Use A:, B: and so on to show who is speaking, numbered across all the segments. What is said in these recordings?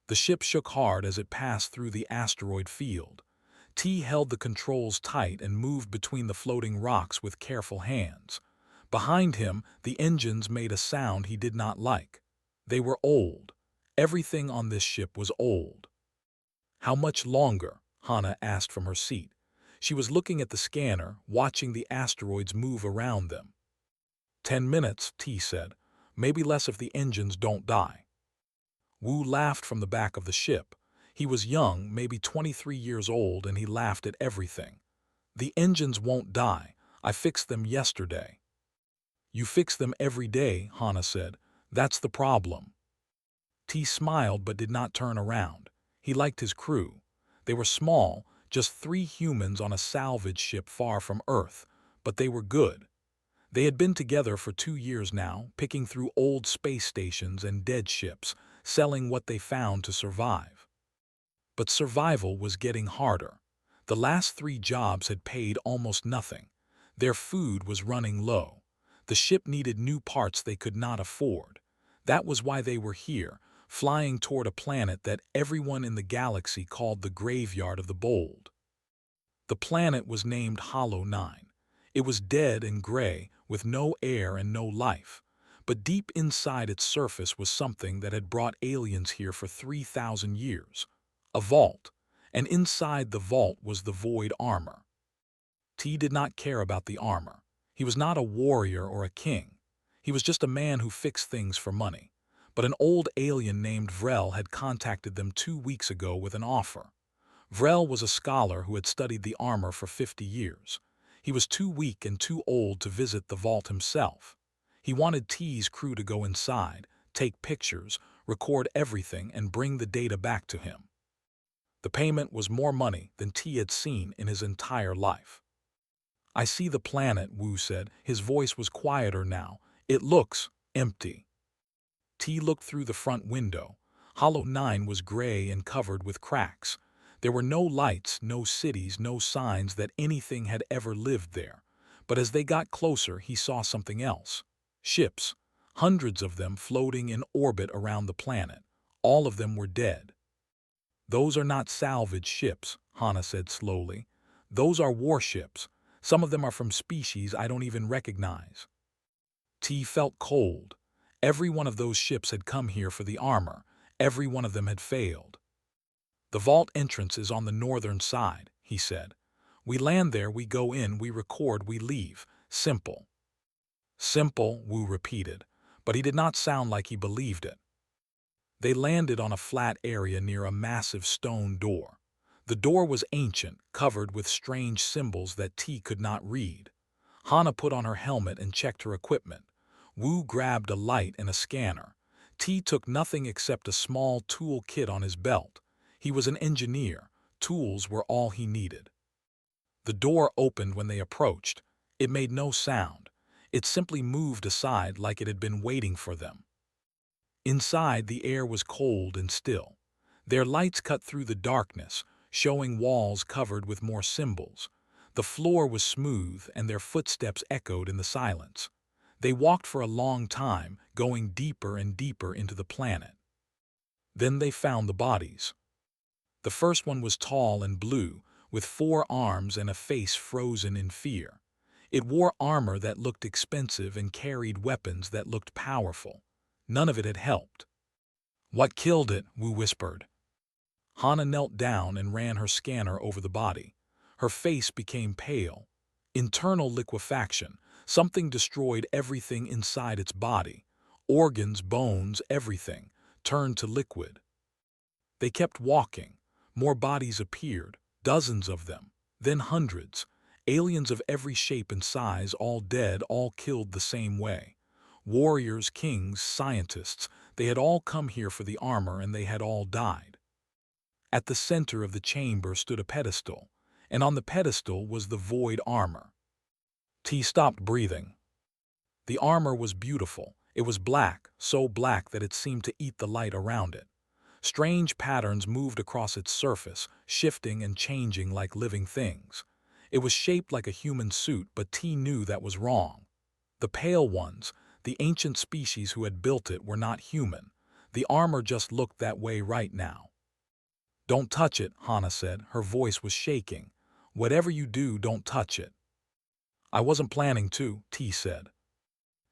A: The ship shook hard as it passed through the asteroid field. T held the controls tight and moved between the floating rocks with careful hands. Behind him, the engines made a sound he did not like. They were old. Everything on this ship was old. "How much longer?" Hannah asked from her seat. She was looking at the scanner, watching the asteroids move around them. 10 minutes, T said. Maybe less if the engines don't die. Wu laughed from the back of the ship. He was young, maybe 23 years old, and he laughed at everything. "The engines won't die. I fixed them yesterday." "You fix them every day," Hannah said. "That's the problem." T smiled but did not turn around. He liked his crew. They were small, just 3 humans on a salvage ship far from Earth, but they were good. They had been together for 2 years now, picking through old space stations and dead ships, selling what they found to survive. But survival was getting harder. The last 3 jobs had paid almost nothing. Their food was running low. The ship needed new parts they could not afford. That was why they were here, flying toward a planet that everyone in the galaxy called the Graveyard of the Bold. The planet was named Hollow 9. It was dead and gray, with no air and no life. But deep inside its surface was something that had brought aliens here for 3,000 years. A vault. And inside the vault was the void armor. T did not care about the armor. He was not a warrior or a king. He was just a man who fixed things for money. But an old alien named Vrel had contacted them 2 weeks ago with an offer. Vrel was a scholar who had studied the armor for 50 years. He was too weak and too old to visit the vault himself. He wanted T's crew to go inside, take pictures, record everything, and bring the data back to him. The payment was more money than T had seen in his entire life. "I see the planet," Wu said. His voice was quieter now. "It looks empty." T looked through the front window. Hollow 9 was gray and covered with cracks. There were no lights, no cities, no signs that anything had ever lived there. But as they got closer, he saw something else. Ships, hundreds of them floating in orbit around the planet. All of them were dead. "Those are not salvage ships," Hannah said slowly. "Those are warships. Some of them are from species I don't even recognize." T felt cold. Every one of those ships had come here for the armor. Every one of them had failed. "The vault entrance is on the northern side," he said. "We land there, we go in, we record, we leave. Simple." "Simple," Wu repeated, but he did not sound like he believed it. They landed on a flat area near a massive stone door. The door was ancient, covered with strange symbols that T could not read. Hannah put on her helmet and checked her equipment. Wu grabbed a light and a scanner. T took nothing except a small tool kit on his belt. He was an engineer. Tools were all he needed. The door opened when they approached. It made no sound. It simply moved aside like it had been waiting for them. Inside, the air was cold and still. Their lights cut through the darkness, showing walls covered with more symbols. The floor was smooth, and their footsteps echoed in the silence. They walked for a long time, going deeper and deeper into the planet. Then they found the bodies. The first one was tall and blue, with 4 arms and a face frozen in fear. It wore armor that looked expensive and carried weapons that looked powerful. None of it had helped. "What killed it?" Wu whispered. Hannah knelt down and ran her scanner over the body. Her face became pale. Internal liquefaction. Something destroyed everything inside its body. Organs, bones, everything turned to liquid. They kept walking. More bodies appeared, dozens of them, then hundreds. Aliens of every shape and size, all dead, all killed the same way. Warriors, kings, scientists, they had all come here for the armor and they had all died. At the center of the chamber stood a pedestal, and on the pedestal was the void armor. T stopped breathing. The armor was beautiful. It was black, so black that it seemed to eat the light around it. Strange patterns moved across its surface, shifting and changing like living things. It was shaped like a human suit, but T knew that was wrong. The pale ones, the ancient species who had built it, were not human. The armor just looked that way right now. Don't touch it, Hana said. Her voice was shaking. Whatever you do, don't touch it. I wasn't planning to, T said.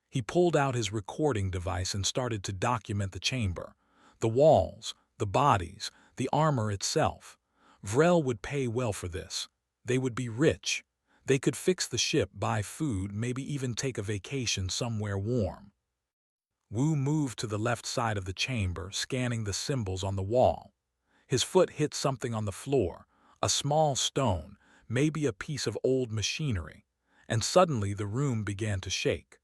A: He pulled out his recording device and started to document the chamber. The walls, the bodies, the armor itself. Vrel would pay well for this. They would be rich. They could fix the ship, buy food, maybe even take a vacation somewhere warm. Wu moved to the left side of the chamber, scanning the symbols on the wall. His foot hit something on the floor, a small stone, maybe a piece of old machinery, and suddenly the room began to shake.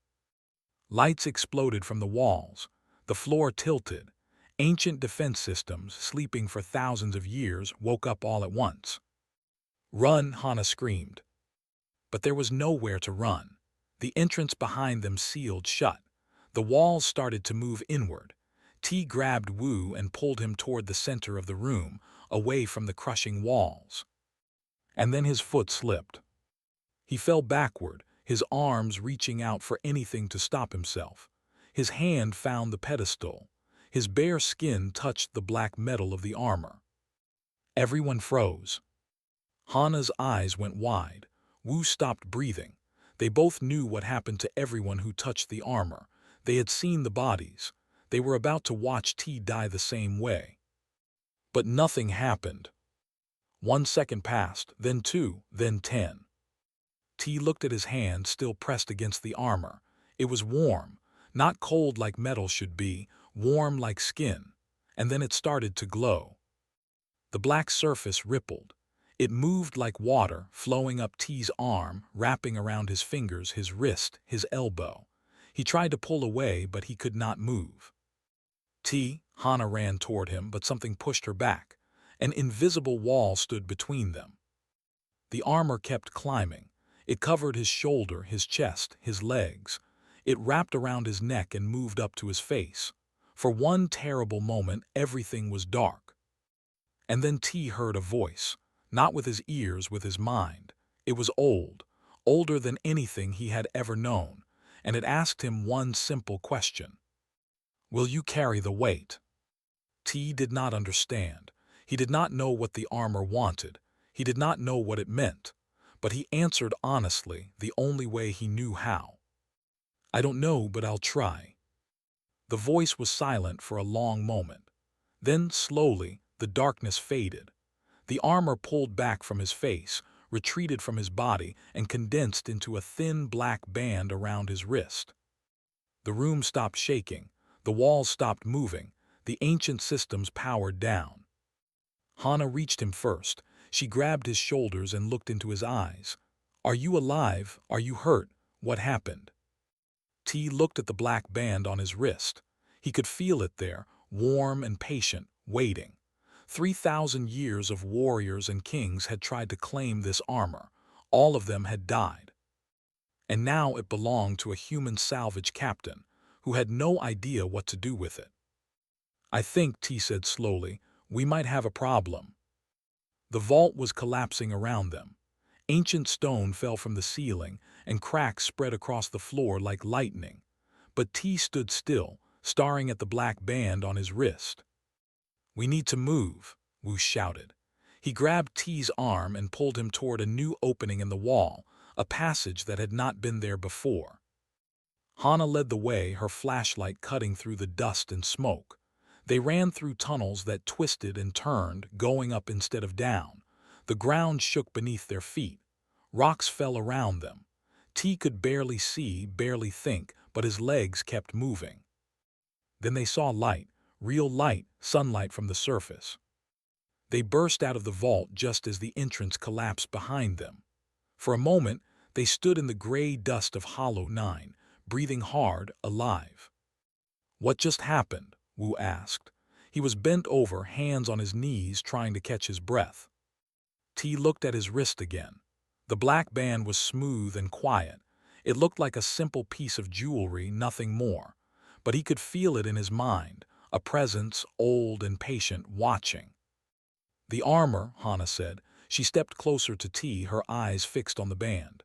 A: Lights exploded from the walls. The floor tilted. Ancient defense systems, sleeping for thousands of years, woke up all at once. Run, Hana screamed. But there was nowhere to run. The entrance behind them sealed shut. The walls started to move inward. T grabbed Wu and pulled him toward the center of the room, away from the crushing walls. And then his foot slipped. He fell backward, his arms reaching out for anything to stop himself. His hand found the pedestal. His bare skin touched the black metal of the armor. Everyone froze. Hana's eyes went wide. Wu stopped breathing. They both knew what happened to everyone who touched the armor. They had seen the bodies. They were about to watch T die the same way. But nothing happened. 1 second passed, then 2, then 10. T looked at his hand still pressed against the armor. It was warm, not cold like metal should be, warm like skin. And then it started to glow. The black surface rippled. It moved like water, flowing up T's arm, wrapping around his fingers, his wrist, his elbow. He tried to pull away, but he could not move. Hana ran toward him, but something pushed her back. An invisible wall stood between them. The armor kept climbing. It covered his shoulder, his chest, his legs. It wrapped around his neck and moved up to his face. For one terrible moment, everything was dark. And then T heard a voice, not with his ears, with his mind. It was old, older than anything he had ever known, and it asked him one simple question. Will you carry the weight? T did not understand. He did not know what the armor wanted. He did not know what it meant. But he answered honestly, the only way he knew how. I don't know, but I'll try. The voice was silent for a long moment. Then, slowly, the darkness faded. The armor pulled back from his face, retreated from his body, and condensed into a thin black band around his wrist. The room stopped shaking. The walls stopped moving. The ancient systems powered down. Hana reached him first. She grabbed his shoulders and looked into his eyes. Are you alive? Are you hurt? What happened? T looked at the black band on his wrist. He could feel it there, warm and patient, waiting. 3,000 years of warriors and kings had tried to claim this armor. All of them had died. And now it belonged to a human salvage captain, who had no idea what to do with it. I think, T said slowly, we might have a problem. The vault was collapsing around them. Ancient stone fell from the ceiling, and cracks spread across the floor like lightning. But T stood still, staring at the black band on his wrist. We need to move, Wu shouted. He grabbed T's arm and pulled him toward a new opening in the wall, a passage that had not been there before. Hana led the way, her flashlight cutting through the dust and smoke. They ran through tunnels that twisted and turned, going up instead of down. The ground shook beneath their feet. Rocks fell around them. T could barely see, barely think, but his legs kept moving. Then they saw light, real light, sunlight from the surface. They burst out of the vault just as the entrance collapsed behind them. For a moment, they stood in the gray dust of Hollow 9, breathing hard, alive. What just happened? Wu asked. He was bent over, hands on his knees, trying to catch his breath. T looked at his wrist again. The black band was smooth and quiet. It looked like a simple piece of jewelry, nothing more. But he could feel it in his mind, a presence, old and patient, watching. The armor, Hana said. She stepped closer to T, her eyes fixed on the band.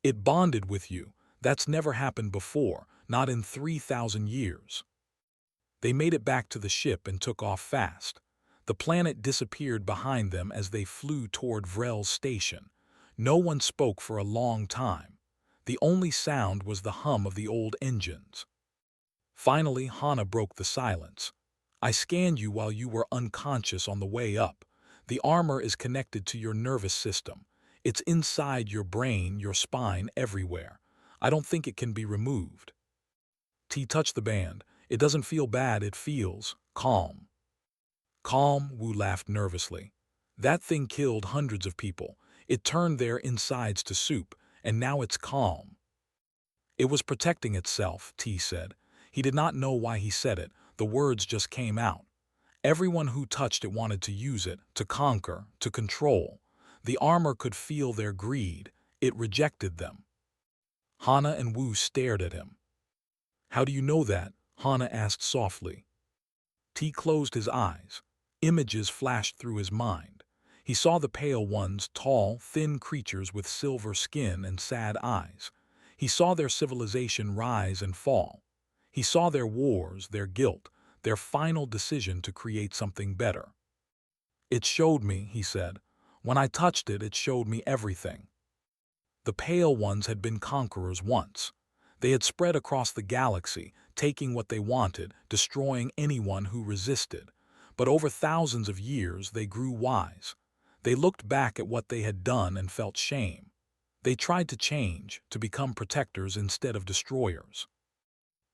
A: It bonded with you. That's never happened before, not in 3,000 years. They made it back to the ship and took off fast. The planet disappeared behind them as they flew toward Vrel's station. No one spoke for a long time. The only sound was the hum of the old engines. Finally, Hana broke the silence. I scanned you while you were unconscious on the way up. The armor is connected to your nervous system. It's inside your brain, your spine, everywhere. I don't think it can be removed. T touched the band. It doesn't feel bad, it feels calm. Calm, Wu laughed nervously. That thing killed hundreds of people. It turned their insides to soup, and now it's calm. It was protecting itself, T said. He did not know why he said it. The words just came out. Everyone who touched it wanted to use it, to conquer, to control. The armor could feel their greed. It rejected them. Hana and Wu stared at him. How do you know that? Hana asked softly. T closed his eyes. Images flashed through his mind. He saw the pale ones, tall, thin creatures with silver skin and sad eyes. He saw their civilization rise and fall. He saw their wars, their guilt, their final decision to create something better. It showed me, he said. When I touched it, it showed me everything. The pale ones had been conquerors once. They had spread across the galaxy, taking what they wanted, destroying anyone who resisted. But over thousands of years, they grew wise. They looked back at what they had done and felt shame. They tried to change, to become protectors instead of destroyers.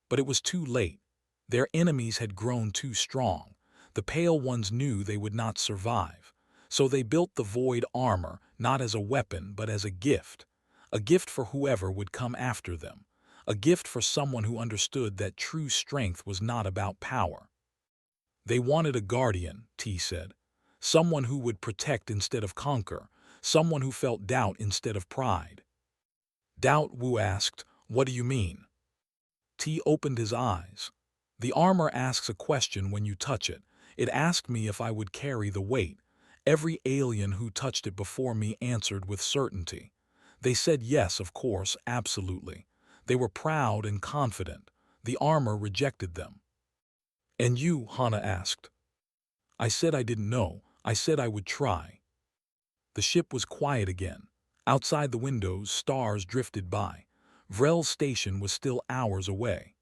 A: But it was too late. Their enemies had grown too strong. The pale ones knew they would not survive. So they built the void armor, not as a weapon, but as a gift for whoever would come after them. A gift for someone who understood that true strength was not about power. They wanted a guardian, T said. Someone who would protect instead of conquer. Someone who felt doubt instead of pride. Doubt, Wu asked. What do you mean? T opened his eyes. The armor asks a question when you touch it. It asked me if I would carry the weight. Every alien who touched it before me answered with certainty. They said yes, of course, absolutely. They were proud and confident. The armor rejected them. And you, Hana asked. I said I didn't know. I said I would try. The ship was quiet again. Outside the windows, stars drifted by. Vrel's station was still hours away.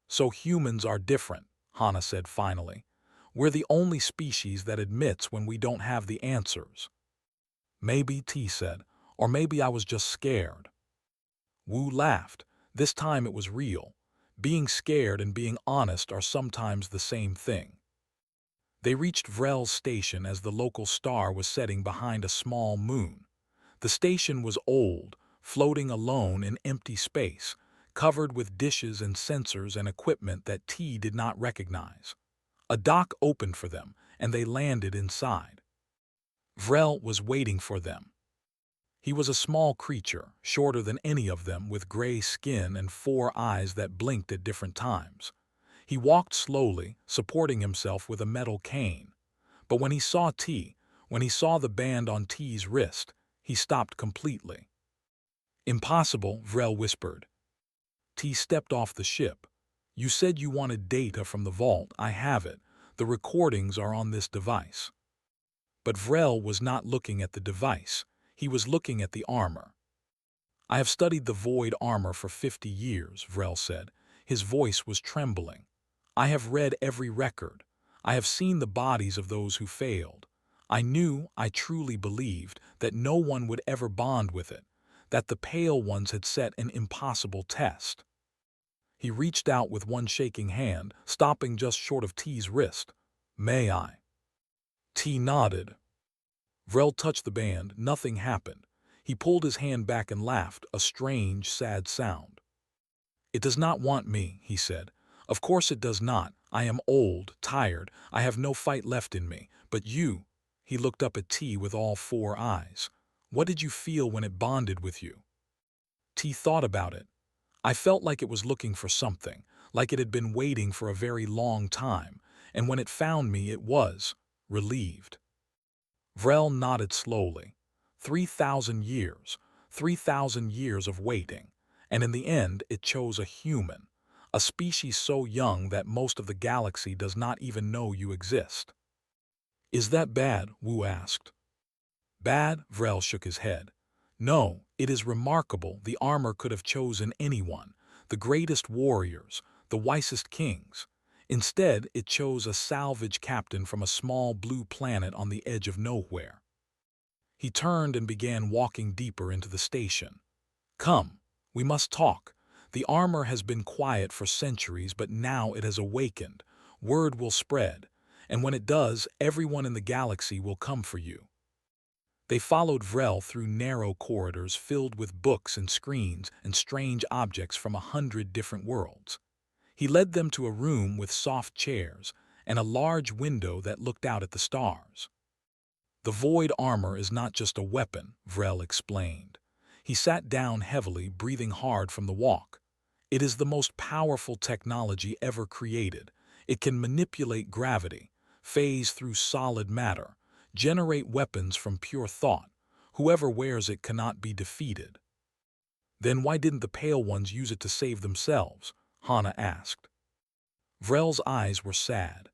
A: So humans are different, Hana said finally. We're the only species that admits when we don't have the answers. Maybe, T said, or maybe I was just scared. Wu laughed. This time it was real. Being scared and being honest are sometimes the same thing. They reached Vrel's station as the local star was setting behind a small moon. The station was old, floating alone in empty space, covered with dishes and sensors and equipment that T did not recognize. A dock opened for them, and they landed inside. Vrel was waiting for them. He was a small creature, shorter than any of them, with gray skin and 4 eyes that blinked at different times. He walked slowly, supporting himself with a metal cane. But when he saw T, when he saw the band on T's wrist, he stopped completely. Impossible, Vrel whispered. T stepped off the ship. You said you wanted data from the vault. I have it. The recordings are on this device. But Vrel was not looking at the device. He was looking at the armor. I have studied the void armor for 50 years, Vrel said. His voice was trembling. I have read every record. I have seen the bodies of those who failed. I truly believed, that no one would ever bond with it, that the pale ones had set an impossible test. He reached out with one shaking hand, stopping just short of T's wrist. May I? T nodded. Vrel touched the band. Nothing happened. He pulled his hand back and laughed, a strange, sad sound. It does not want me, he said. Of course it does not. I am old, tired. I have no fight left in me. But you, he looked up at T with all 4 eyes. What did you feel when it bonded with you? T thought about it. I felt like it was looking for something, like it had been waiting for a very long time, and when it found me it was relieved. Vrel nodded slowly. 3,000 years, 3,000 years of waiting, and in the end it chose a human, a species so young that most of the galaxy does not even know you exist. Is that bad? Wu asked. Bad? Vrel shook his head. No, it is remarkable. The armor could have chosen anyone, the greatest warriors, the wisest kings. Instead, it chose a salvage captain from a small blue planet on the edge of nowhere. He turned and began walking deeper into the station. Come, we must talk. The armor has been quiet for centuries, but now it has awakened. Word will spread, and when it does, everyone in the galaxy will come for you. They followed Vrel through narrow corridors filled with books and screens and strange objects from 100 different worlds. He led them to a room with soft chairs and a large window that looked out at the stars. The void armor is not just a weapon, Vrel explained. He sat down heavily, breathing hard from the walk. It is the most powerful technology ever created. It can manipulate gravity, phase through solid matter, generate weapons from pure thought. Whoever wears it cannot be defeated. Then why didn't the Pale Ones use it to save themselves? Hana asked. Vrel's eyes were sad.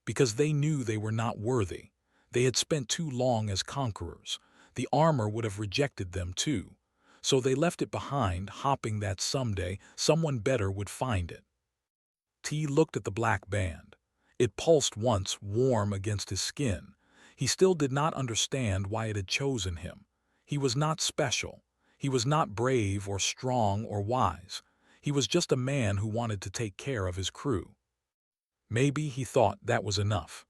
A: Because they knew they were not worthy. They had spent too long as conquerors. The armor would have rejected them too. So they left it behind, hoping that someday someone better would find it. T looked at the black band. It pulsed once, warm against his skin. He still did not understand why it had chosen him. He was not special. He was not brave or strong or wise. He was just a man who wanted to take care of his crew. Maybe he thought that was enough.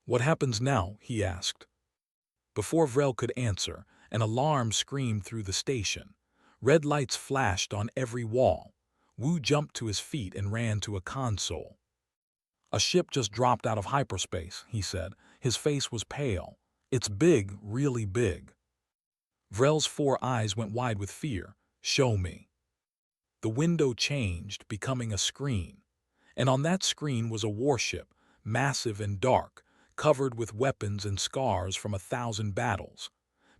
A: What happens now? He asked. Before Vrel could answer, an alarm screamed through the station. Red lights flashed on every wall. Wu jumped to his feet and ran to a console. A ship just dropped out of hyperspace, he said. His face was pale. It's big, really big. Vrel's 4 eyes went wide with fear. Show me. The window changed, becoming a screen. And on that screen was a warship, massive and dark, covered with weapons and scars from 1,000 battles.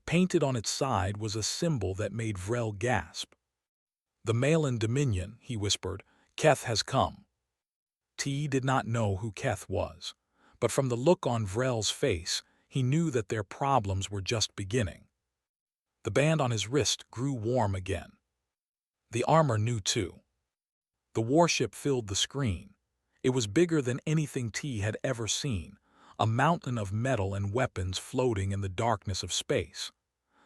A: Painted on its side was a symbol that made Vrel gasp. The Malin Dominion, he whispered. Keth has come. T did not know who Keth was, but from the look on Vrel's face, he knew that their problems were just beginning. The band on his wrist grew warm again. The armor knew too. The warship filled the screen. It was bigger than anything T had ever seen, a mountain of metal and weapons floating in the darkness of space.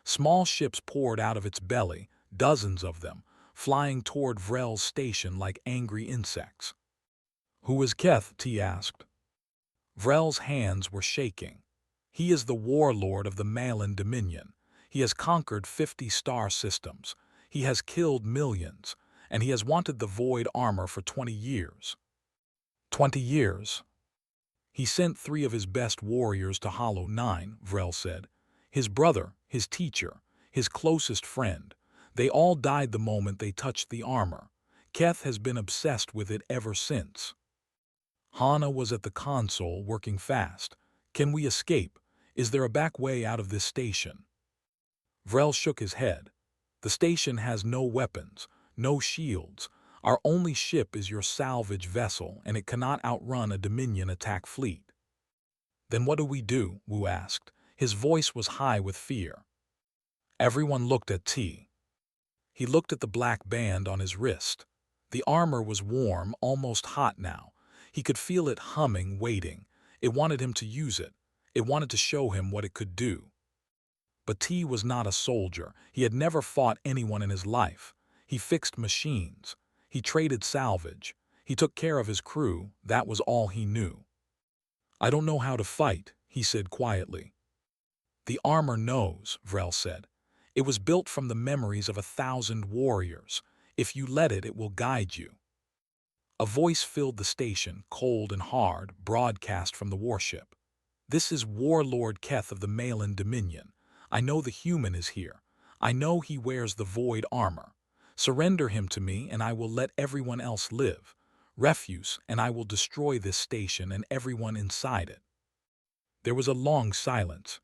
A: Small ships poured out of its belly, dozens of them, flying toward Vrel's station like angry insects. Who is Keth? T asked. Vrel's hands were shaking. He is the warlord of the Malin Dominion. He has conquered 50 star systems. He has killed millions, and he has wanted the void armor for 20 years. 20 years? He sent 3 of his best warriors to Hollow 9, Vrel said. His brother, his teacher, his closest friend. They all died the moment they touched the armor. Keth has been obsessed with it ever since. Hana was at the console, working fast. Can we escape? Is there a back way out of this station? Vrel shook his head. The station has no weapons, no shields. Our only ship is your salvage vessel, and it cannot outrun a Dominion attack fleet. Then what do we do? Wu asked. His voice was high with fear. Everyone looked at T. He looked at the black band on his wrist. The armor was warm, almost hot now. He could feel it humming, waiting. It wanted him to use it. It wanted to show him what it could do. But T was not a soldier. He had never fought anyone in his life. He fixed machines. He traded salvage. He took care of his crew. That was all he knew. I don't know how to fight, he said quietly. The armor knows, Vrel said. It was built from the memories of 1,000 warriors. If you let it, it will guide you. A voice filled the station, cold and hard, broadcast from the warship. This is Warlord Keth of the Malin Dominion. I know the human is here. I know he wears the void armor. Surrender him to me, and I will let everyone else live. Refuse, and I will destroy this station and everyone inside it. There was a long silence.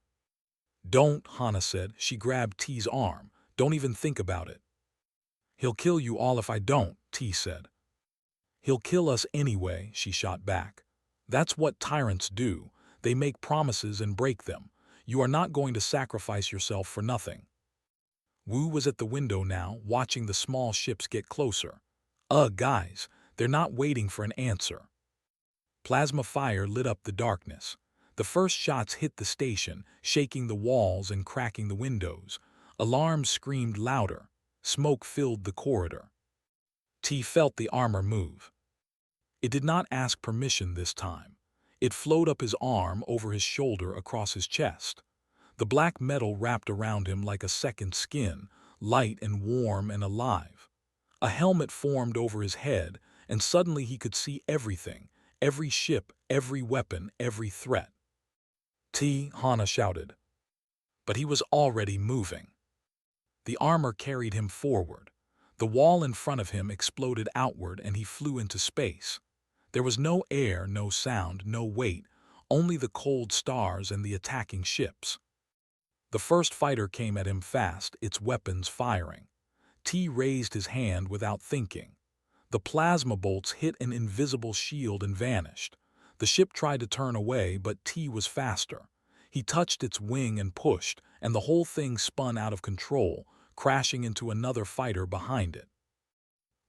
A: Don't, Hana said. She grabbed T's arm. Don't even think about it. He'll kill you all if I don't, T said. He'll kill us anyway, she shot back. That's what tyrants do. They make promises and break them. You are not going to sacrifice yourself for nothing. Wu was at the window now, watching the small ships get closer. Guys, they're not waiting for an answer. Plasma fire lit up the darkness. The first shots hit the station, shaking the walls and cracking the windows. Alarms screamed louder. Smoke filled the corridor. T felt the armor move. It did not ask permission this time. It flowed up his arm over his shoulder across his chest. The black metal wrapped around him like a second skin, light and warm and alive. A helmet formed over his head, and suddenly he could see everything, every ship, every weapon, every threat. Hana shouted. But he was already moving. The armor carried him forward. The wall in front of him exploded outward and he flew into space. There was no air, no sound, no weight, only the cold stars and the attacking ships. The first fighter came at him fast, its weapons firing. T raised his hand without thinking. The plasma bolts hit an invisible shield and vanished. The ship tried to turn away, but T was faster. He touched its wing and pushed, and the whole thing spun out of control, crashing into another fighter behind it.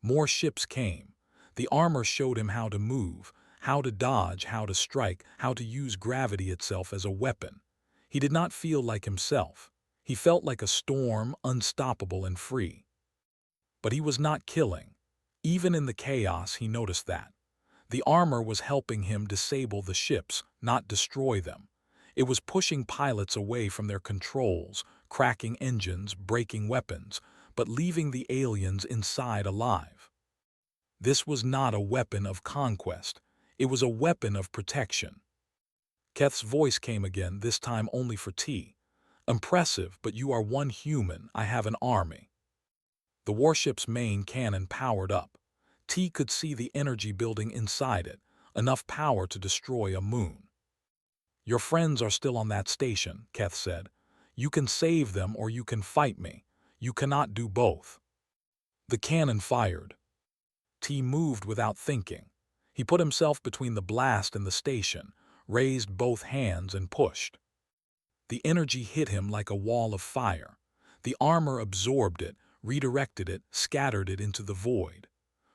A: More ships came. The armor showed him how to move, how to dodge, how to strike, how to use gravity itself as a weapon. He did not feel like himself. He felt like a storm, unstoppable and free. But he was not killing. Even in the chaos, he noticed that. The armor was helping him disable the ships, not destroy them. It was pushing pilots away from their controls, cracking engines, breaking weapons, but leaving the aliens inside alive. This was not a weapon of conquest. It was a weapon of protection. Keth's voice came again, this time only for T. Impressive, but you are one human. I have an army. The warship's main cannon powered up. T could see the energy building inside it, enough power to destroy a moon. Your friends are still on that station, Keth said. You can save them or you can fight me. You cannot do both. The cannon fired. T moved without thinking. He put himself between the blast and the station, raised both hands and pushed. The energy hit him like a wall of fire. The armor absorbed it, redirected it, scattered it into the void.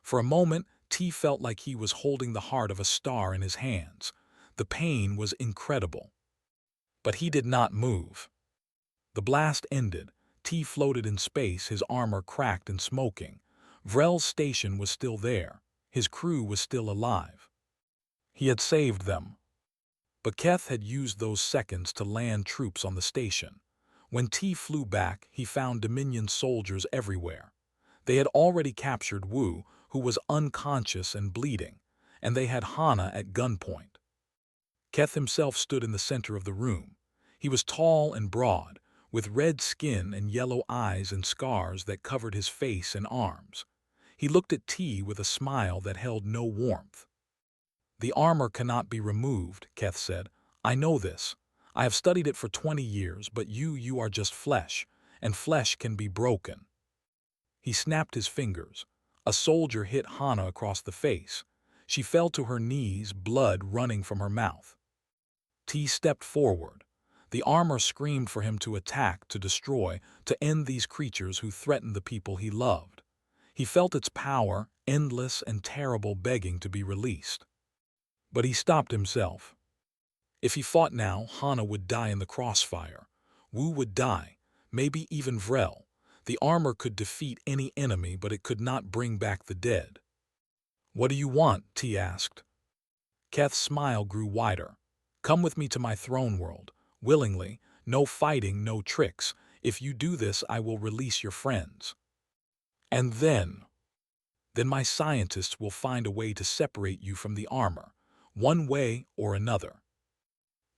A: For a moment, T felt like he was holding the heart of a star in his hands. The pain was incredible. But he did not move. The blast ended. T floated in space, his armor cracked and smoking. Vrel's station was still there. His crew was still alive. He had saved them. But Keth had used those seconds to land troops on the station. When T flew back, he found Dominion soldiers everywhere. They had already captured Wu, who was unconscious and bleeding, and they had Hana at gunpoint. Keth himself stood in the center of the room. He was tall and broad, with red skin and yellow eyes and scars that covered his face and arms. He looked at T with a smile that held no warmth. The armor cannot be removed, Keth said. I know this. I have studied it for 20 years, but you are just flesh, and flesh can be broken. He snapped his fingers. A soldier hit Hana across the face. She fell to her knees, blood running from her mouth. T stepped forward. The armor screamed for him to attack, to destroy, to end these creatures who threatened the people he loved. He felt its power, endless and terrible, begging to be released. But he stopped himself. If he fought now, Hana would die in the crossfire. Wu would die, maybe even Vrel. The armor could defeat any enemy, but it could not bring back the dead. What do you want? T asked. Keth's smile grew wider. Come with me to my throne world. Willingly. No fighting, no tricks. If you do this, I will release your friends. And then my scientists will find a way to separate you from the armor, one way or another.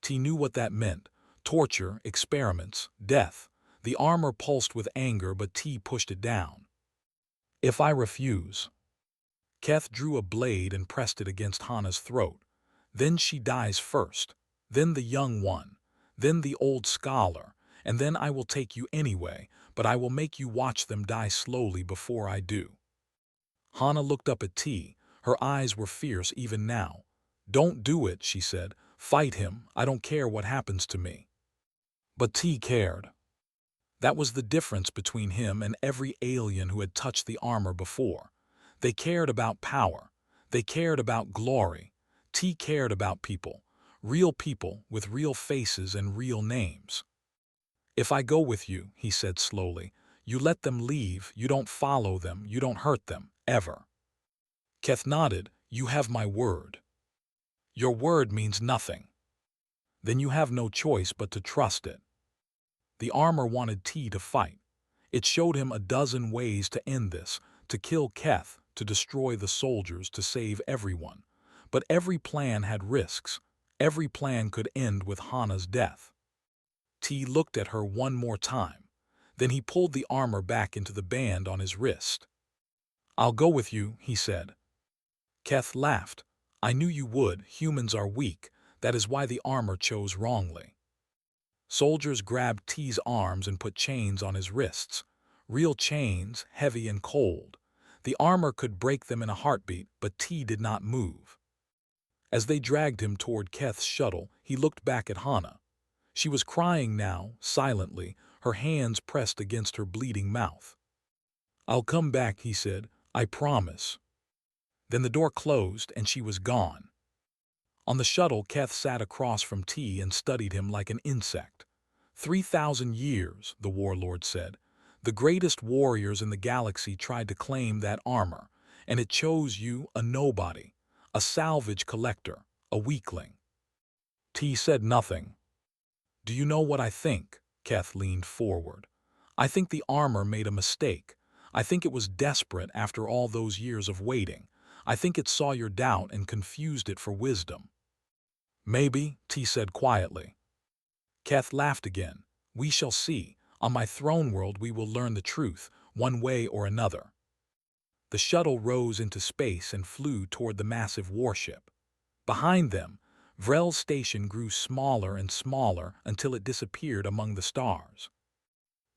A: T knew what that meant. Torture, experiments, death. The armor pulsed with anger, but T pushed it down. If I refuse. Keth drew a blade and pressed it against Hana's throat. Then she dies first, then the young one, then the old scholar, and then I will take you anyway, but I will make you watch them die slowly before I do. Hana looked up at T. Her eyes were fierce even now. "Don't do it," she said. "Fight him. I don't care what happens to me." But T cared. That was the difference between him and every alien who had touched the armor before. They cared about power. They cared about glory. T cared about people. Real people with real faces and real names. "If I go with you," he said slowly, "you let them leave, you don't follow them, you don't hurt them, ever." Keth nodded. "You have my word." "Your word means nothing." "Then you have no choice but to trust it." The armor wanted T to fight. It showed him a dozen ways to end this, to kill Keth, to destroy the soldiers, to save everyone. But every plan had risks. Every plan could end with Hana's death. T looked at her one more time. Then he pulled the armor back into the band on his wrist. "I'll go with you," he said. Keth laughed. "I knew you would. Humans are weak. That is why the armor chose wrongly." Soldiers grabbed T's arms and put chains on his wrists. Real chains, heavy and cold. The armor could break them in a heartbeat, but T did not move. As they dragged him toward Keth's shuttle, he looked back at Hana. She was crying now, silently, her hands pressed against her bleeding mouth. "I'll come back," he said. "I promise." Then the door closed and she was gone. On the shuttle, Keth sat across from T and studied him like an insect. 3,000 years, the warlord said. The greatest warriors in the galaxy tried to claim that armor, and it chose you, a nobody, a salvage collector, a weakling. T said nothing. "Do you know what I think?" Keth leaned forward. "I think the armor made a mistake. I think it was desperate after all those years of waiting. I think it saw your doubt and confused it for wisdom." "Maybe," T said quietly. Keth laughed again. "We shall see. On my throne world we will learn the truth, one way or another." The shuttle rose into space and flew toward the massive warship. Behind them, Vrel's station grew smaller and smaller until it disappeared among the stars.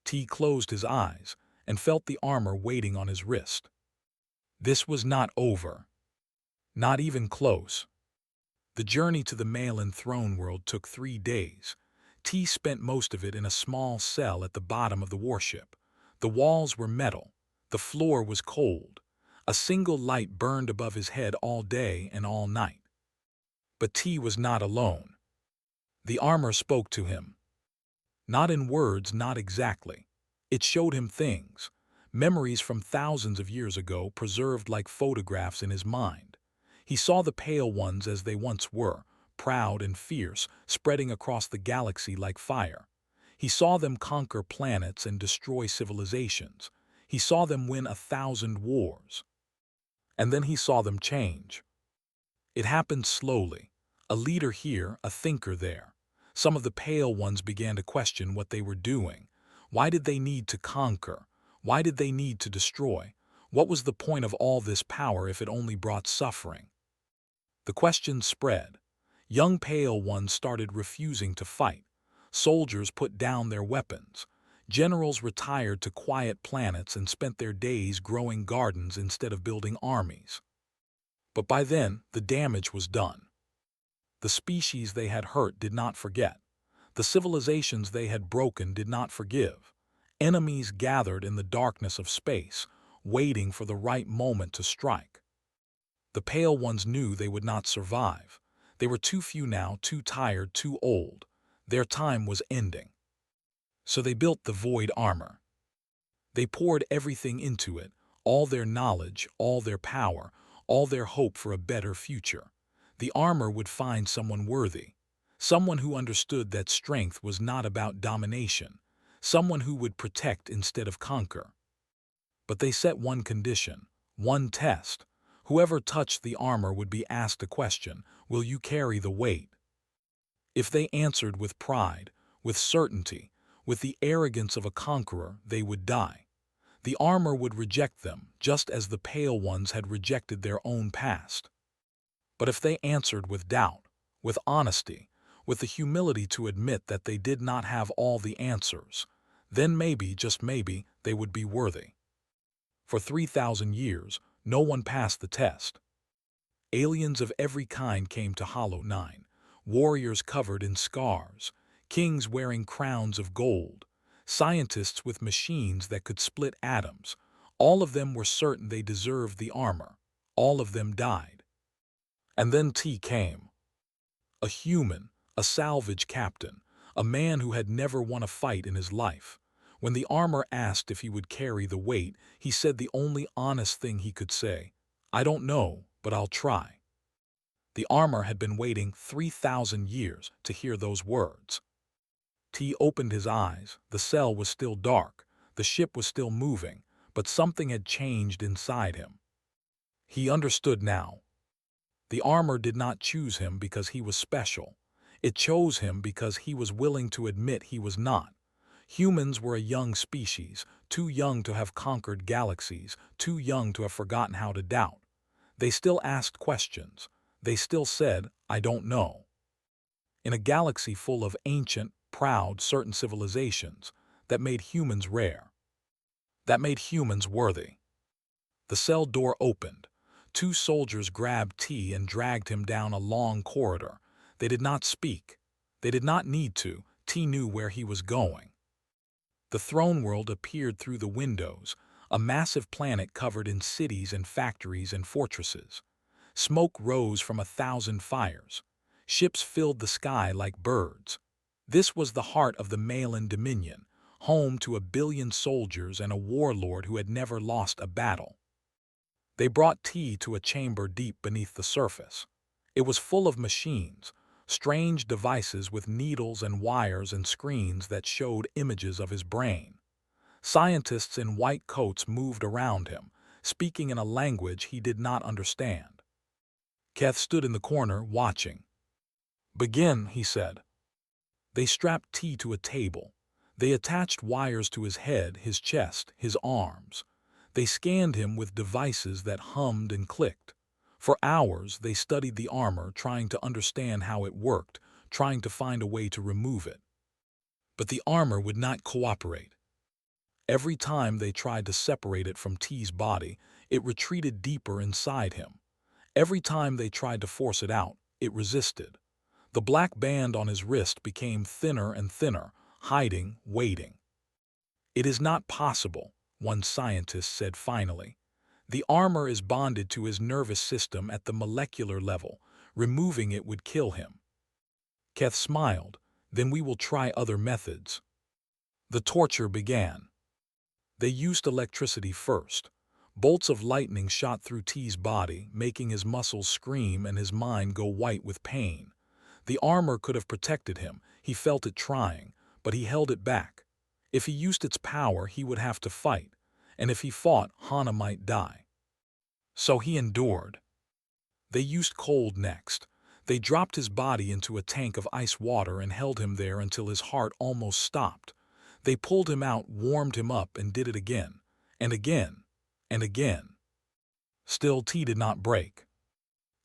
A: T closed his eyes and felt the armor waiting on his wrist. This was not over. Not even close. The journey to the Malin throne world took 3 days. T spent most of it in a small cell at the bottom of the warship. The walls were metal. The floor was cold. A single light burned above his head all day and all night. But T was not alone. The armor spoke to him. Not in words, not exactly. It showed him things, memories from thousands of years ago preserved like photographs in his mind. He saw the Pale Ones as they once were, proud and fierce, spreading across the galaxy like fire. He saw them conquer planets and destroy civilizations. He saw them win 1,000 wars. And then he saw them change. It happened slowly. A leader here, a thinker there. Some of the Pale Ones began to question what they were doing. Why did they need to conquer? Why did they need to destroy? What was the point of all this power if it only brought suffering? The questions spread. Young Pale Ones started refusing to fight. Soldiers put down their weapons. Generals retired to quiet planets and spent their days growing gardens instead of building armies. But by then, the damage was done. The species they had hurt did not forget. The civilizations they had broken did not forgive. Enemies gathered in the darkness of space, waiting for the right moment to strike. The Pale Ones knew they would not survive. They were too few now, too tired, too old. Their time was ending. So they built the Void Armor. They poured everything into it, all their knowledge, all their power, all their hope for a better future. The armor would find someone worthy, someone who understood that strength was not about domination, someone who would protect instead of conquer. But they set one condition, one test. Whoever touched the armor would be asked a question: will you carry the weight? If they answered with pride, with certainty, with the arrogance of a conqueror, they would die. The armor would reject them, just as the Pale Ones had rejected their own past. But if they answered with doubt, with honesty, with the humility to admit that they did not have all the answers, then maybe, just maybe, they would be worthy. For 3,000 years, no one passed the test. Aliens of every kind came to Hollow 9, warriors covered in scars, kings wearing crowns of gold, scientists with machines that could split atoms. All of them were certain they deserved the armor. All of them died. And then T came. A human, a salvage captain, a man who had never won a fight in his life. When the armor asked if he would carry the weight, he said the only honest thing he could say, "I don't know, but I'll try." The armor had been waiting 3,000 years to hear those words. T opened his eyes. The cell was still dark, the ship was still moving, but something had changed inside him. He understood now. The armor did not choose him because he was special. It chose him because he was willing to admit he was not. Humans were a young species, too young to have conquered galaxies, too young to have forgotten how to doubt. They still asked questions. They still said, "I don't know." In a galaxy full of ancient, proud, certain civilizations, that made humans rare. That made humans worthy. The cell door opened. Two soldiers grabbed T and dragged him down a long corridor. They did not speak. They did not need to. T knew where he was going. The throne world appeared through the windows, a massive planet covered in cities and factories and fortresses. Smoke rose from 1,000 fires. Ships filled the sky like birds. This was the heart of the Malin Dominion, home to 1 billion soldiers and a warlord who had never lost a battle. They brought T to a chamber deep beneath the surface. It was full of machines, strange devices with needles and wires and screens that showed images of his brain. Scientists in white coats moved around him, speaking in a language he did not understand. Keth stood in the corner, watching. "Begin," he said. They strapped T to a table. They attached wires to his head, his chest, his arms. They scanned him with devices that hummed and clicked. For hours, they studied the armor, trying to understand how it worked, trying to find a way to remove it. But the armor would not cooperate. Every time they tried to separate it from T's body, it retreated deeper inside him. Every time they tried to force it out, it resisted. The black band on his wrist became thinner and thinner, hiding, waiting. "It is not possible," one scientist said finally. "The armor is bonded to his nervous system at the molecular level. Removing it would kill him." Keth smiled. "Then we will try other methods." The torture began. They used electricity first. Bolts of lightning shot through T's body, making his muscles scream and his mind go white with pain. The armor could have protected him. He felt it trying, but he held it back. If he used its power, he would have to fight, and if he fought, Hana might die. So he endured. They used cold next. They dropped his body into a tank of ice water and held him there until his heart almost stopped. They pulled him out, warmed him up, and did it again, and again, and again. Still T did not break.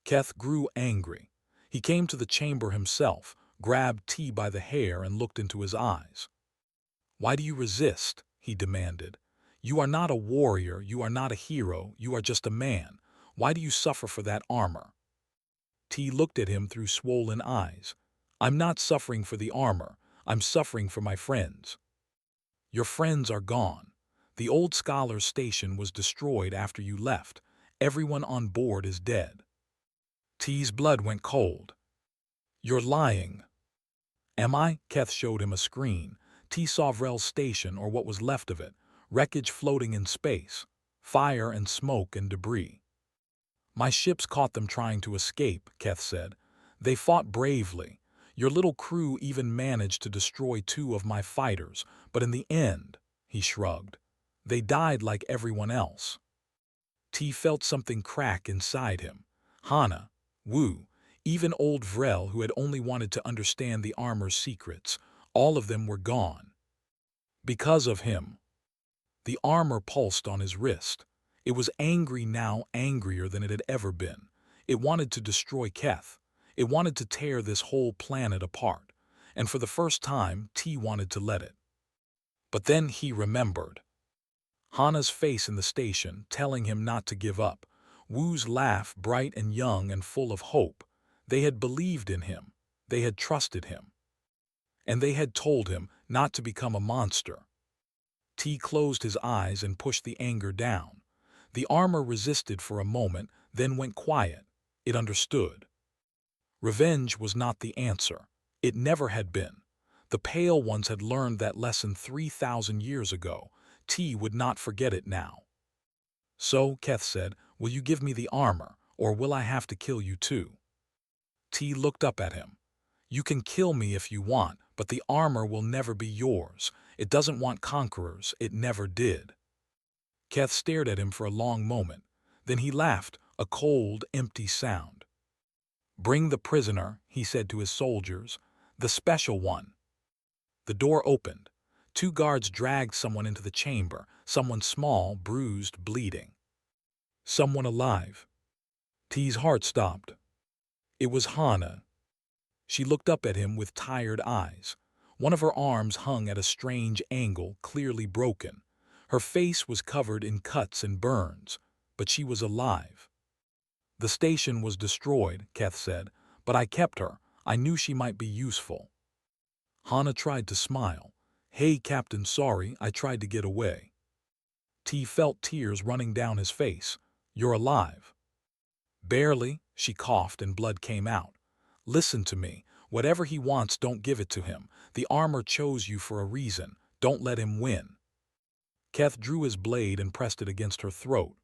A: Keth grew angry. He came to the chamber himself, grabbed T by the hair and looked into his eyes. "Why do you resist?" he demanded. "You are not a warrior, you are not a hero, you are just a man. Why do you suffer for that armor?" T looked at him through swollen eyes. "I'm not suffering for the armor, I'm suffering for my friends." "Your friends are gone. The old scholar's station was destroyed after you left. Everyone on board is dead." T's blood went cold. "You're lying." "Am I?" Keth showed him a screen. T saw Vrel's station, or what was left of it, wreckage floating in space, fire and smoke and debris. "My ships caught them trying to escape," Keth said. "They fought bravely. Your little crew even managed to destroy 2 of my fighters, but in the end," he shrugged, "they died like everyone else." T felt something crack inside him. Hana, Wu, even old Vrel, who had only wanted to understand the armor's secrets, all of them were gone. Because of him. The armor pulsed on his wrist. It was angry now, angrier than it had ever been. It wanted to destroy Keth. It wanted to tear this whole planet apart. And for the first time, T wanted to let it. But then he remembered. Hana's face in the station, telling him not to give up. Wu's laugh, bright and young and full of hope. They had believed in him. They had trusted him. And they had told him not to become a monster. T closed his eyes and pushed the anger down. The armor resisted for a moment, then went quiet. It understood. Revenge was not the answer. It never had been. The Pale Ones had learned that lesson 3,000 years ago. T would not forget it now. So, Keth said, will you give me the armor, or will I have to kill you too? T looked up at him. You can kill me if you want, but the armor will never be yours. It doesn't want conquerors. It never did. Keth stared at him for a long moment. Then he laughed, a cold, empty sound. Bring the prisoner, he said to his soldiers, the special one. The door opened. 2 guards dragged someone into the chamber, someone small, bruised, bleeding. Someone alive. T's heart stopped. It was Hana. She looked up at him with tired eyes. One of her arms hung at a strange angle, clearly broken. Her face was covered in cuts and burns, but she was alive. The station was destroyed, Keth said, but I kept her. I knew she might be useful. Hana tried to smile. Hey, Captain, sorry, I tried to get away. T felt tears running down his face. You're alive. Barely, she coughed and blood came out. Listen to me. Whatever he wants, don't give it to him. The armor chose you for a reason. Don't let him win. Keth drew his blade and pressed it against her throat.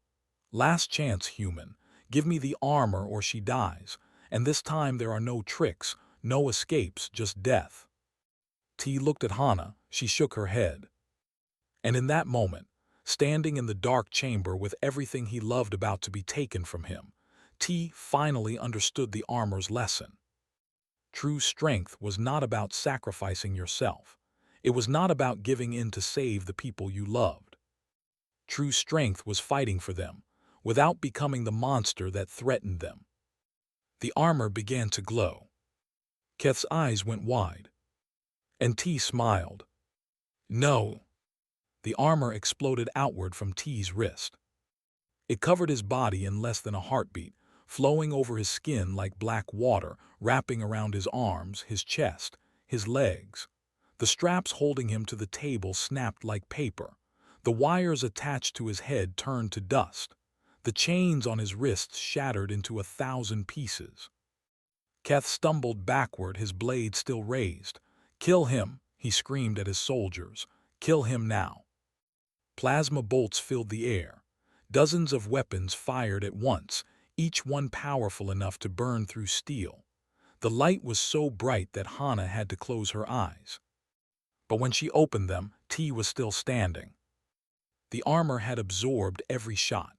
A: Last chance, human. Give me the armor or she dies. And this time there are no tricks, no escapes, just death. T looked at Hana. She shook her head. And in that moment, standing in the dark chamber with everything he loved about to be taken from him, T finally understood the armor's lesson. True strength was not about sacrificing yourself. It was not about giving in to save the people you loved. True strength was fighting for them, without becoming the monster that threatened them. The armor began to glow. Keth's eyes went wide. And T smiled. No. The armor exploded outward from T's wrist. It covered his body in less than a heartbeat, flowing over his skin like black water, wrapping around his arms, his chest, his legs. The straps holding him to the table snapped like paper. The wires attached to his head turned to dust. The chains on his wrists shattered into 1,000 pieces. Keth stumbled backward, his blade still raised. Kill him, he screamed at his soldiers. Kill him now. Plasma bolts filled the air. Dozens of weapons fired at once, each one powerful enough to burn through steel. The light was so bright that Hana had to close her eyes. But when she opened them, T was still standing. The armor had absorbed every shot.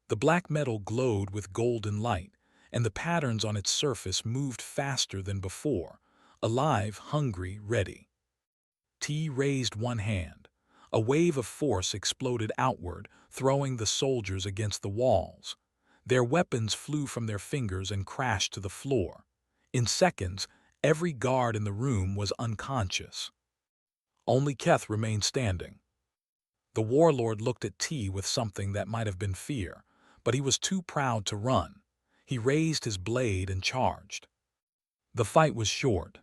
A: The black metal glowed with golden light, and the patterns on its surface moved faster than before, alive, hungry, ready. T raised one hand. A wave of force exploded outward, throwing the soldiers against the walls. Their weapons flew from their fingers and crashed to the floor. In seconds, every guard in the room was unconscious. Only Keth remained standing. The warlord looked at T with something that might have been fear, but he was too proud to run. He raised his blade and charged. The fight was short.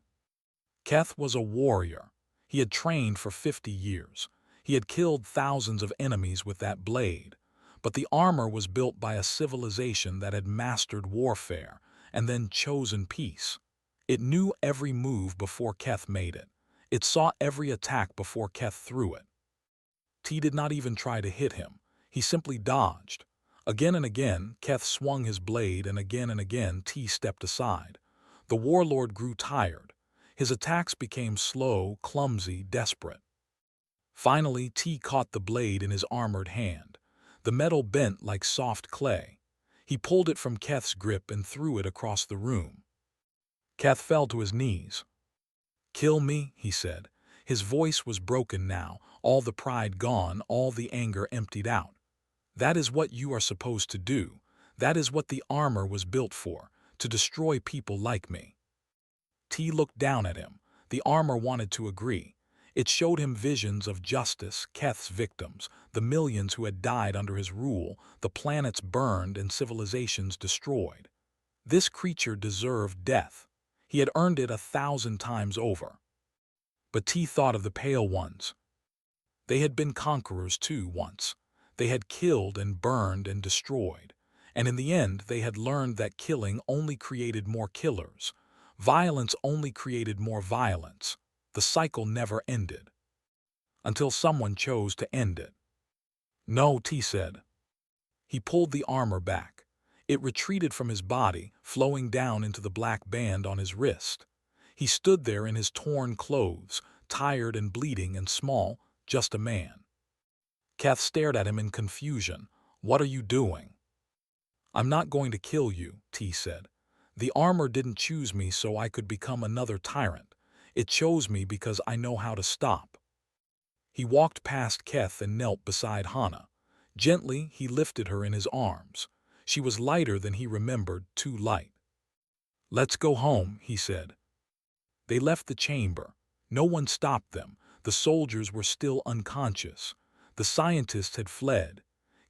A: Keth was a warrior. He had trained for 50 years. He had killed thousands of enemies with that blade. But the armor was built by a civilization that had mastered warfare and then chosen peace. It knew every move before Keth made it. It saw every attack before Keth threw it. T did not even try to hit him. He simply dodged. Again and again, Keth swung his blade, and again, T stepped aside. The warlord grew tired. His attacks became slow, clumsy, desperate. Finally, T caught the blade in his armored hand. The metal bent like soft clay. He pulled it from Keth's grip and threw it across the room. Keth fell to his knees. "Kill me," he said. His voice was broken now, all the pride gone, all the anger emptied out. "That is what you are supposed to do. That is what the armor was built for, to destroy people like me." T looked down at him. The armor wanted to agree. It showed him visions of justice, Keth's victims, the millions who had died under his rule, the planets burned and civilizations destroyed. This creature deserved death. He had earned it 1,000 times over. But T thought of the Pale Ones. They had been conquerors too once. They had killed and burned and destroyed. And in the end, they had learned that killing only created more killers. Violence only created more violence. The cycle never ended. Until someone chose to end it. No, T said. He pulled the armor back. It retreated from his body, flowing down into the black band on his wrist. He stood there in his torn clothes, tired and bleeding and small, just a man. Keth stared at him in confusion. What are you doing? I'm not going to kill you, T said. The armor didn't choose me so I could become another tyrant. It chose me because I know how to stop. He walked past Keth and knelt beside Hana. Gently, he lifted her in his arms. She was lighter than he remembered, too light. Let's go home, he said. They left the chamber. No one stopped them. The soldiers were still unconscious. The scientists had fled.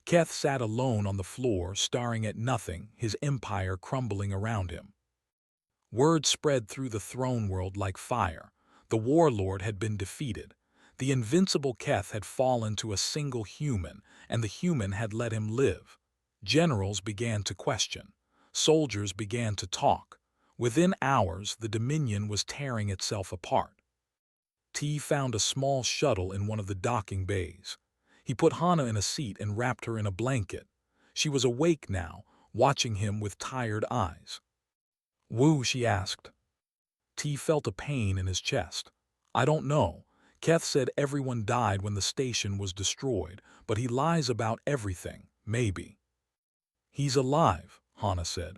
A: Keth sat alone on the floor, staring at nothing, his empire crumbling around him. Word spread through the throne world like fire. The warlord had been defeated. The invincible Keth had fallen to a single human, and the human had let him live. Generals began to question. Soldiers began to talk. Within hours, the Dominion was tearing itself apart. T found a small shuttle in one of the docking bays. He put Hana in a seat and wrapped her in a blanket. She was awake now, watching him with tired eyes. Woo, she asked. T felt a pain in his chest. I don't know. Keth said everyone died when the station was destroyed, but he lies about everything, maybe. He's alive, Hana said.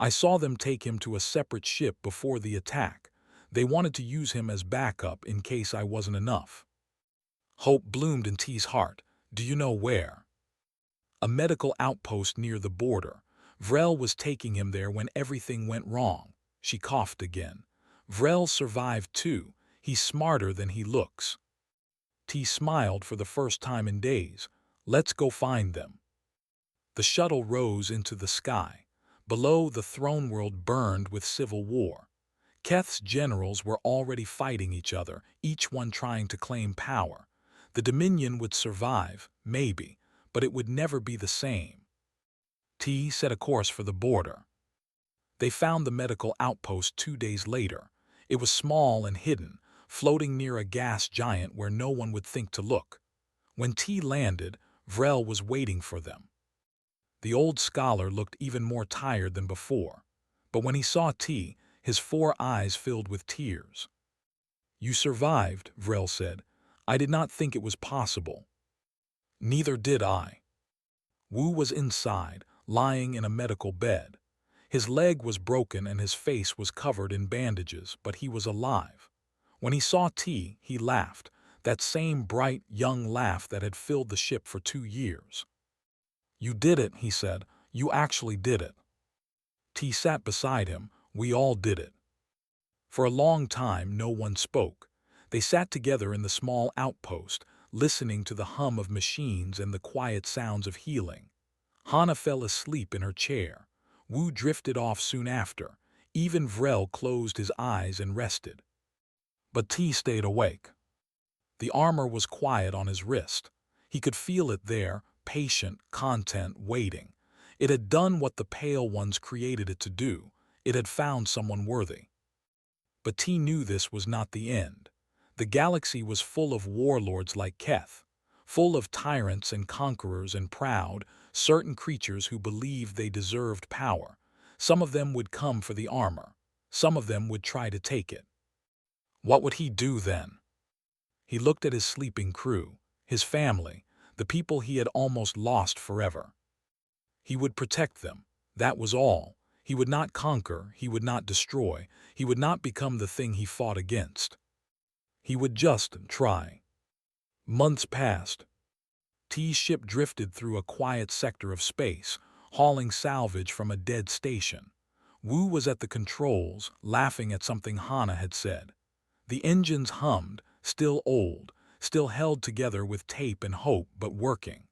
A: I saw them take him to a separate ship before the attack. They wanted to use him as backup in case I wasn't enough. Hope bloomed in T's heart. Do you know where? A medical outpost near the border. Vrel was taking him there when everything went wrong. She coughed again. Vrel survived too. He's smarter than he looks. T smiled for the first time in days. Let's go find them. The shuttle rose into the sky. Below, the throne world burned with civil war. Keth's generals were already fighting each other, each one trying to claim power. The Dominion would survive, maybe, but it would never be the same. T set a course for the border. They found the medical outpost 2 days later. It was small and hidden, floating near a gas giant where no one would think to look. When T landed, Vrel was waiting for them. The old scholar looked even more tired than before, but when he saw T, his 4 eyes filled with tears. You survived, Vrel said. I did not think it was possible. Neither did I. Wu was inside, lying in a medical bed. His leg was broken and his face was covered in bandages, but he was alive. When he saw T, he laughed, that same bright, young laugh that had filled the ship for 2 years. You did it, he said. You actually did it. T sat beside him. We all did it. For a long time, no one spoke. They sat together in the small outpost, listening to the hum of machines and the quiet sounds of healing. Hana fell asleep in her chair. Wu drifted off soon after. Even Vrel closed his eyes and rested. But T stayed awake. The armor was quiet on his wrist. He could feel it there, patient, content, waiting. It had done what the Pale Ones created it to do. It had found someone worthy. But T knew this was not the end. The galaxy was full of warlords like Keth, full of tyrants and conquerors and proud, certain creatures who believed they deserved power. Some of them would come for the armor. Some of them would try to take it. What would he do then? He looked at his sleeping crew, his family, the people he had almost lost forever. He would protect them. That was all. He would not conquer, he would not destroy, he would not become the thing he fought against. He would just try. Months passed. T's ship drifted through a quiet sector of space, hauling salvage from a dead station. Wu was at the controls, laughing at something Hana had said. The engines hummed, still old, still held together with tape and hope, but working.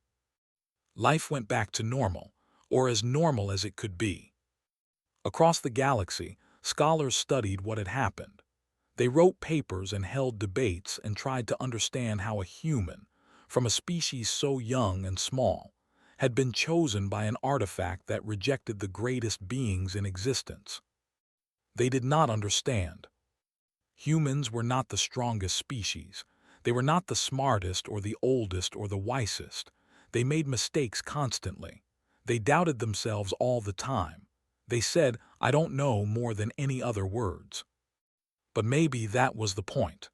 A: Life went back to normal, or as normal as it could be. Across the galaxy, scholars studied what had happened. They wrote papers and held debates and tried to understand how a human, from a species so young and small, had been chosen by an artifact that rejected the greatest beings in existence. They did not understand. Humans were not the strongest species. They were not the smartest or the oldest or the wisest. They made mistakes constantly. They doubted themselves all the time. They said, "I don't know," more than any other words. But maybe that was the point.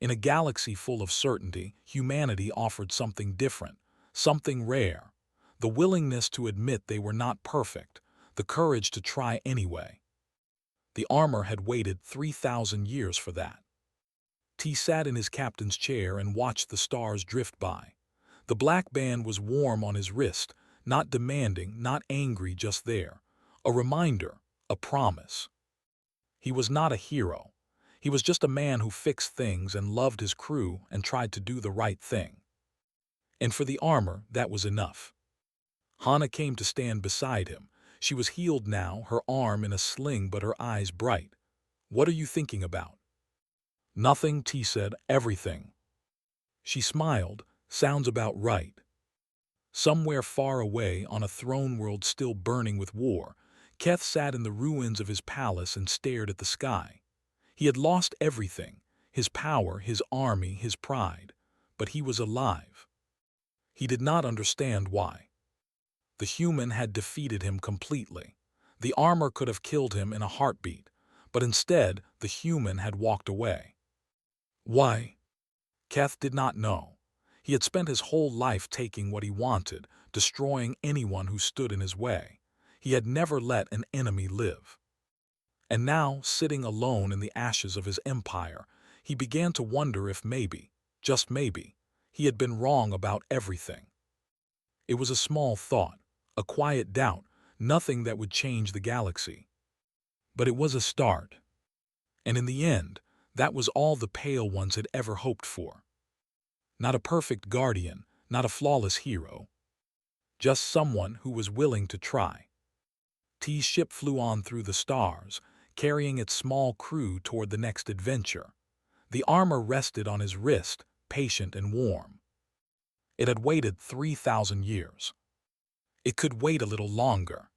A: In a galaxy full of certainty, humanity offered something different, something rare. The willingness to admit they were not perfect, the courage to try anyway. The armor had waited 3,000 years for that. T sat in his captain's chair and watched the stars drift by. The black band was warm on his wrist, not demanding, not angry, just there. A reminder, a promise. He was not a hero. He was just a man who fixed things and loved his crew and tried to do the right thing. And for the armor, that was enough. Hana came to stand beside him. She was healed now, her arm in a sling but her eyes bright. "What are you thinking about?" "Nothing," T said, "everything." She smiled. "Sounds about right." Somewhere far away on a throne world still burning with war, Keth sat in the ruins of his palace and stared at the sky. He had lost everything, his power, his army, his pride, but he was alive. He did not understand why. The human had defeated him completely. The armor could have killed him in a heartbeat, but instead the human had walked away. Why? Keth did not know. He had spent his whole life taking what he wanted, destroying anyone who stood in his way. He had never let an enemy live. And now, sitting alone in the ashes of his empire, he began to wonder if maybe, just maybe, he had been wrong about everything. It was a small thought, a quiet doubt, nothing that would change the galaxy. But it was a start. And in the end, that was all the Pale Ones had ever hoped for. Not a perfect guardian, not a flawless hero. Just someone who was willing to try. T's ship flew on through the stars, carrying its small crew toward the next adventure. The armor rested on his wrist, patient and warm. It had waited 3,000 years. It could wait a little longer.